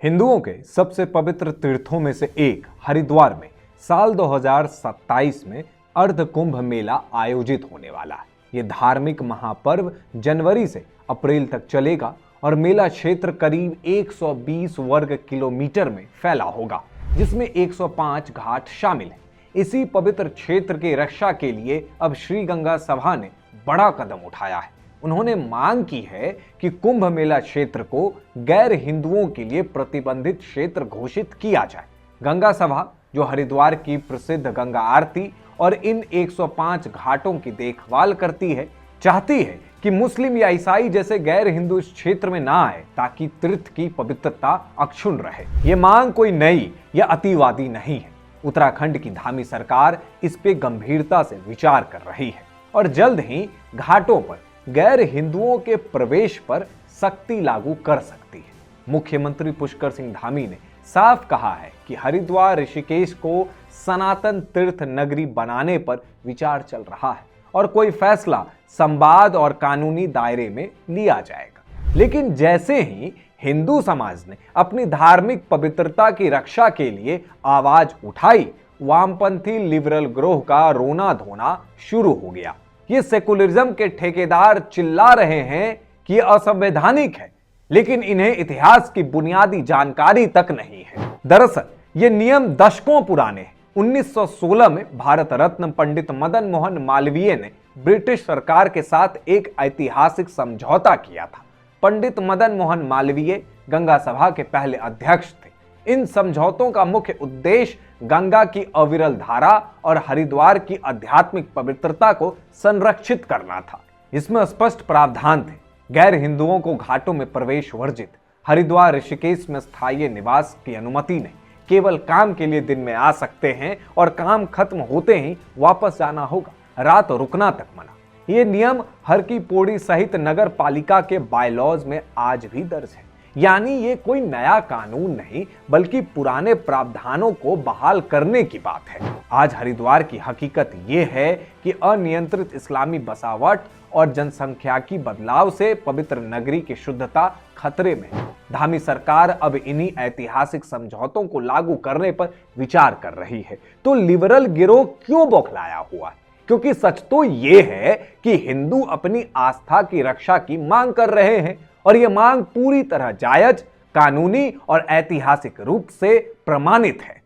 हिंदुओं के सबसे पवित्र तीर्थों में से एक हरिद्वार में साल 2027 में अर्ध कुंभ मेला आयोजित होने वाला है। ये धार्मिक महापर्व जनवरी से अप्रैल तक चलेगा और मेला क्षेत्र करीब 120 वर्ग किलोमीटर में फैला होगा, जिसमें 105 घाट शामिल हैं। इसी पवित्र क्षेत्र की रक्षा के लिए अब श्री गंगा सभा ने बड़ा कदम उठाया है। उन्होंने मांग की है कि कुंभ मेला क्षेत्र को गैर हिंदुओं के लिए प्रतिबंधित क्षेत्र घोषित किया जाए। गंगा सभा, जो हरिद्वार की प्रसिद्ध गंगा आरती और इन 105 घाटों की देखभाल करती है, चाहती है कि मुस्लिम या ईसाई जैसे गैर हिंदू इस क्षेत्र में ना आए, ताकि तीर्थ की पवित्रता अक्षुण्ण रहे। ये मांग कोई नई या अतिवादी नहीं है। उत्तराखंड की धामी सरकार इस पे गंभीरता से विचार कर रही है और जल्द ही घाटों पर गैर हिंदुओं के प्रवेश पर सख्ती लागू कर सकती है। मुख्यमंत्री पुष्कर सिंह धामी ने साफ कहा है कि हरिद्वार ऋषिकेश को सनातन तीर्थ नगरी बनाने पर विचार चल रहा है और कोई फैसला संवाद और कानूनी दायरे में लिया जाएगा। लेकिन जैसे ही हिंदू समाज ने अपनी धार्मिक पवित्रता की रक्षा के लिए आवाज उठाई, वामपंथी लिबरल ग्रोह का रोना धोना शुरू हो गया। ये सेकुलरिज्म के ठेकेदार चिल्ला रहे हैं कि ये असंवैधानिक है, लेकिन इन्हें इतिहास की बुनियादी जानकारी तक नहीं है। दरअसल ये नियम दशकों पुराने हैं। 1916 में भारत रत्न पंडित मदन मोहन मालवीय ने ब्रिटिश सरकार के साथ एक ऐतिहासिक समझौता किया था। पंडित मदन मोहन मालवीय गंगा सभा के पहले अध्यक्ष थे। इन समझौतों का मुख्य उद्देश्य गंगा की अविरल धारा और हरिद्वार की आध्यात्मिक पवित्रता को संरक्षित करना था। इसमें स्पष्ट प्रावधान थे। गैर हिंदुओं को घाटों में प्रवेश वर्जित, हरिद्वार ऋषिकेश में स्थायी निवास की अनुमति नहीं, केवल काम के लिए दिन में आ सकते हैं और काम खत्म होते ही वापस जाना होगा, रात रुकना तक मना। ये नियम हर की पौड़ी सहित नगर पालिका के बायलॉज में आज भी दर्ज है। यानी ये कोई नया कानून नहीं, बल्कि पुराने प्रावधानों को बहाल करने की बात है। आज हरिद्वार की हकीकत ये है कि अनियंत्रित इस्लामी बसावट और जनसंख्याकी बदलाव से पवित्र नगरी की शुद्धता खतरे में है। धामी सरकार अब इन्हीं ऐतिहासिक समझौतों को लागू करने पर विचार कर रही है। तो लिबरल गिरोह क्यों बौखलाया हुआ है? क्योंकि सच तो ये है कि हिंदू अपनी आस्था की रक्षा की मांग कर रहे हैं और यह मांग पूरी तरह जायज, कानूनी और ऐतिहासिक रूप से प्रमाणित है।